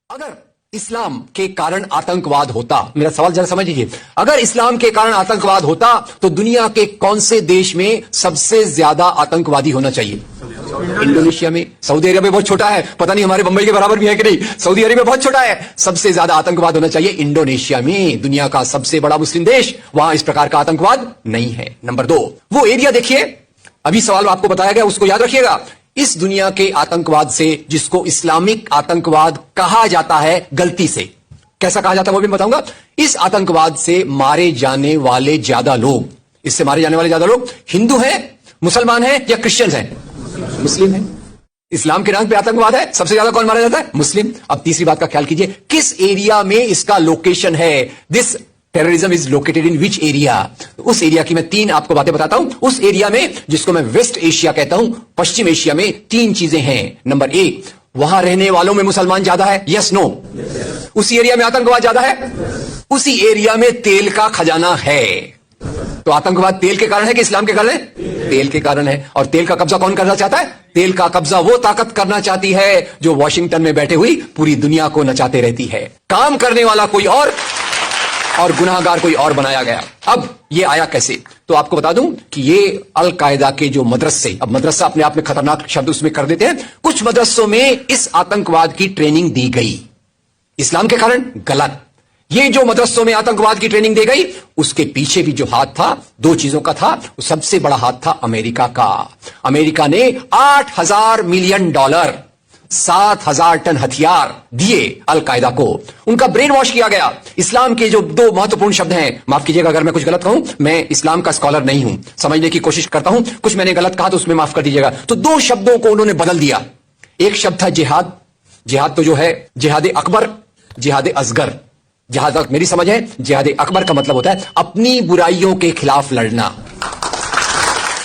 अगर इस्लाम के कारण आतंकवाद होता, मेरा सवाल जरा समझ लीजिए, अगर इस्लाम के कारण आतंकवाद होता तो दुनिया के कौन से देश में सबसे ज्यादा आतंकवादी होना चाहिए? इंडोनेशिया में। सऊदी अरेबिया बहुत छोटा है, पता नहीं हमारे बंबई के बराबर भी है कि नहीं। सऊदी अरेबिया बहुत छोटा है, सबसे ज्यादा आतंकवाद होना चाहिए इंडोनेशिया में, दुनिया का सबसे बड़ा मुस्लिम देश, वहां इस प्रकार का आतंकवाद नहीं है। नंबर 2, वो एरिया देखिए, अभी सवाल आपको बताया गया, उसको याद रखिएगा। इस दुनिया के आतंकवाद से, जिसको इस्लामिक आतंकवाद कहा जाता है, गलती से कैसा कहा जाता है वो भी बताऊंगा, इस आतंकवाद से मारे जाने वाले ज्यादा लोग, इससे मारे जाने वाले ज्यादा लोग हिंदू हैं, मुसलमान हैं या क्रिश्चियन हैं? मुस्लिम हैं। इस्लाम के नाम पे आतंकवाद है, सबसे ज्यादा कौन मारा जाता है? मुस्लिम। अब तीसरी बात का ख्याल कीजिए, किस एरिया में इसका लोकेशन है? This terrorism is located in which area? उस एरिया की मैं 3 आपको बातें बताता हूं। उस एरिया में, जिसको मैं वेस्ट एशिया कहता हूं, पश्चिम एशिया में 3 चीजें हैं। नंबर 1, वहां रहने वालों में मुसलमान ज्यादा है, यस नो? उसी एरिया में आतंकवाद ज्यादा है, उसी एरिया में तेल का खजाना है। तो आतंकवाद तेल के कारण है कि इस्लाम के कारण है? तेल के कारण है। और तेल का कब्जा कौन करना चाहता है? तेल का कब्जा वो ताकत करना चाहती है जो वॉशिंगटन में बैठे हुई पूरी दुनिया को नचाते रहती है। काम करने वाला कोई और गुनाहगार कोई और बनाया गया। अब ये आया कैसे? तो आपको बता दूं कि ये अल कायदा के जो मदरसे, अब मदरसा अपने आप में खतरनाक शब्द उसमें कर देते हैं, कुछ मदरसों में इस आतंकवाद की ट्रेनिंग दी गई। इस्लाम के कारण गलत। ये जो मदरसों में आतंकवाद की ट्रेनिंग दी गई, उसके पीछे भी जो हाथ था, 2 चीजों का था। सबसे बड़ा हाथ था अमेरिका का। अमेरिका ने $8,000 मिलियन, 7,000 टन हथियार दिए अल कायदा को। उनका ब्रेन वॉश किया गया। इस्लाम के जो 2 महत्वपूर्ण शब्द हैं, माफ कीजिएगा अगर मैं कुछ गलत कहूं, मैं इस्लाम का स्कॉलर नहीं हूं, समझने की कोशिश करता हूं, कुछ मैंने गलत कहा तो उसमें माफ कर दीजिएगा। तो 2 शब्दों को उन्होंने बदल दिया। एक शब्द था जिहाद। जिहाद तो जो है जिहाद अकबर, जिहाद असगर। जहां तक मेरी समझ है, जिहाद अकबर का मतलब होता है अपनी बुराइयों के खिलाफ लड़ना।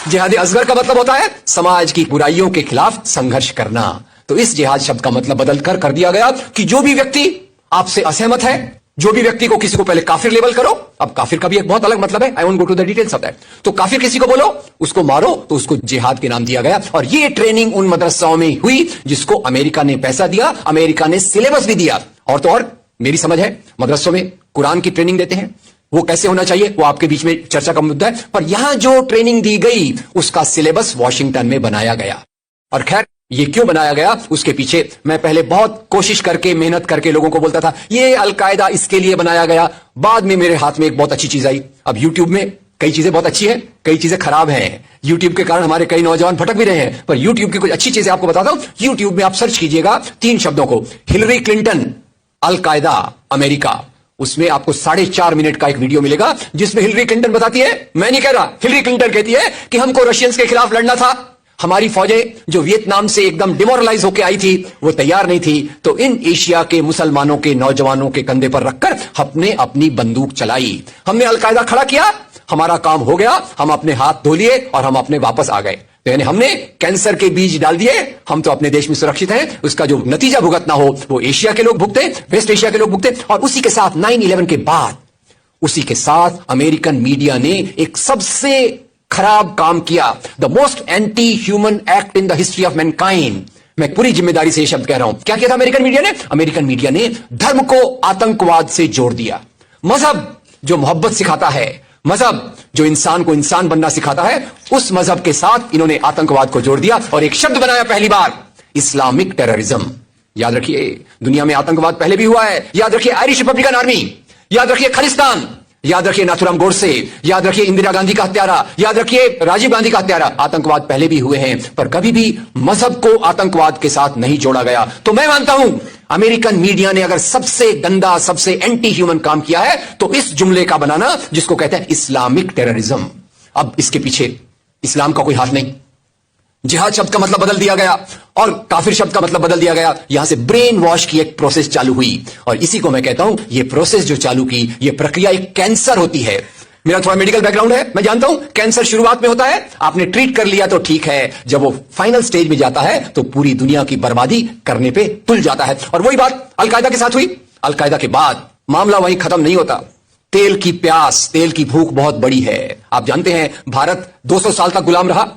जिहाद असगर का मतलब होता है समाज की बुराइयों के खिलाफ संघर्ष करना। तो इस जिहाद शब्द का मतलब बदलकर कर दिया गया कि जो भी व्यक्ति आपसे असहमत है, जो भी व्यक्ति को, किसी को पहले काफिर लेबल करो। अब काफिर का भी एक बहुत अलग मतलब है, I won't go to the details of that. तो काफिर किसी को बोलो, उसको मारो, तो उसको जिहाद के नाम दिया गया। और ये ट्रेनिंग उन मदरसाओं में हुई जिसको अमेरिका ने पैसा दिया, अमेरिका ने सिलेबस भी दिया। और तो और मेरी समझ है, मदरसों में कुरान की ट्रेनिंग देते हैं, वो कैसे होना चाहिए वो आपके बीच में चर्चा का मुद्दा है। पर यहां जो ट्रेनिंग दी गई, उसका सिलेबस वॉशिंगटन में बनाया गया। और खैर, ये क्यों बनाया गया उसके पीछे मैं पहले बहुत कोशिश करके, मेहनत करके लोगों को बोलता था ये अल कायदा इसके लिए बनाया गया। बाद में मेरे हाथ में एक बहुत अच्छी चीज आई। अब यूट्यूब में कई चीजें बहुत अच्छी है, कई चीजें खराब हैं। यूट्यूब के कारण हमारे कई नौजवान भटक भी रहे हैं, पर यूट्यूब की कुछ अच्छी चीजें आपको बताता हूं। यूट्यूब में आप सर्च कीजिएगा 3 शब्दों को, हिलरी क्लिंटन अल कायदा अमेरिका, उसमें आपको 4.5 मिनट का एक वीडियो मिलेगा जिसमें हिलरी क्लिंटन बताती है, मैं नहीं कह रहा, हिलरी क्लिंटन कहती है कि हमको रशियंस के खिलाफ लड़ना था, हमारी फौजें जो वियतनाम से एकदम डिमोरलाइज होकर आई थी वो तैयार नहीं थी, तो इन एशिया के मुसलमानों के नौजवानों के कंधे पर रखकर हमने अपनी बंदूक चलाई, हमने अल कायदा खड़ा किया, हमारा काम हो गया, हम अपने हाथ धो लिए और हम अपने वापस आ गए। तो यानी हमने कैंसर के बीज डाल दिए, हम तो अपने देश में सुरक्षित हैं, उसका जो नतीजा भुगतना हो वो एशिया के लोग भुगते, वेस्ट एशिया के लोग भुगते। और उसी के साथ 9/11 के बाद, उसी के साथ अमेरिकन मीडिया ने एक सबसे खराब काम किया, the most anti human act in the history of Mankind. मैं पूरी जिम्मेदारी से यह शब्द कह रहा हूं। क्या किया था अमेरिकन मीडिया ने? अमेरिकन मीडिया ने धर्म को आतंकवाद से जोड़ दिया। मजहब जो मोहब्बत सिखाता है, मजहब जो इंसान को इंसान बनना सिखाता है, उस मजहब के साथ इन्होंने आतंकवाद को जोड़ दिया और एक शब्द बनाया पहली बार, इस्लामिक टेररिज्म। याद रखिए, दुनिया में आतंकवाद पहले भी हुआ है। याद रखिए आयरिश रिपब्लिकन आर्मी, याद रखिए खालिस्तान, याद रखिए नाथुराम गोडसे, याद रखिए इंदिरा गांधी का हत्यारा, याद रखिए राजीव गांधी का हत्यारा। आतंकवाद पहले भी हुए हैं, पर कभी भी मजहब को आतंकवाद के साथ नहीं जोड़ा गया। तो मैं मानता हूं अमेरिकन मीडिया ने अगर सबसे गंदा, सबसे एंटी ह्यूमन काम किया है तो इस जुमले का बनाना जिसको कहते हैं इस्लामिक टेररिज्म। अब इसके पीछे इस्लाम का कोई हाथ नहीं। जिहाद शब्द का मतलब बदल दिया गया और काफिर शब्द का मतलब बदल दिया गया। यहां से ब्रेन वॉश की एक प्रोसेस चालू हुई और इसी को मैं कहता हूं, यह प्रोसेस जो चालू की, यह प्रक्रिया एक कैंसर होती है। मेरा थोड़ा मेडिकल बैकग्राउंड है, मैं जानता हूं कैंसर शुरुआत में होता है, आपने ट्रीट कर लिया तो ठीक है, जब वो फाइनल स्टेज में जाता है तो पूरी दुनिया की बर्बादी करने पे तुल जाता है। और वही बात अल कायदा के साथ हुई। अल कायदा के बाद मामला वहीं खत्म नहीं होता। तेल की प्यास, तेल की भूख बहुत बड़ी है। आप जानते हैं भारत 200 साल तक गुलाम रहा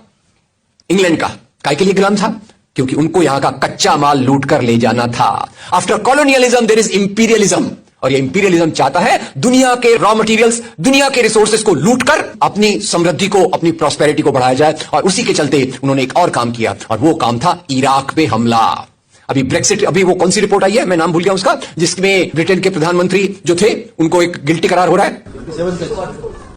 इंग्लैंड का। काय के लिए गुलाम था? क्योंकि उनको यहां का कच्चा माल लूट कर ले जाना था। After colonialism there is imperialism, और ये इंपीरियलिज्म चाहता है दुनिया के रॉ मटेरियल्स, दुनिया के रिसोर्सेज को लूट कर अपनी समृद्धि को, अपनी प्रॉस्पेरिटी को बढ़ाया जाए। और उसी के चलते उन्होंने एक और काम किया, और वो काम था इराक पे हमला। अभी ब्रेक्सिट, अभी वो कौन सी रिपोर्ट आई है, मैं नाम भूल गया उसका, जिसमें ब्रिटेन के प्रधानमंत्री जो थे उनको एक गिल्टी करार हो रहा है।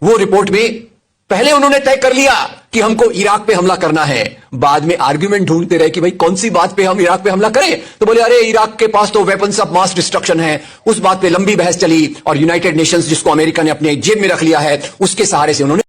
वो रिपोर्ट में पहले उन्होंने तय कर लिया कि हमको इराक पे हमला करना है, बाद में आर्ग्यूमेंट ढूंढते रहे कि भाई कौन सी बात पे हम इराक पे हमला करें, तो बोले अरे इराक के पास तो वेपन्स ऑफ मास डिस्ट्रक्शन है। उस बात पे लंबी बहस चली, और यूनाइटेड नेशंस, जिसको अमेरिका ने अपने जेब में रख लिया है, उसके सहारे से उन्होंने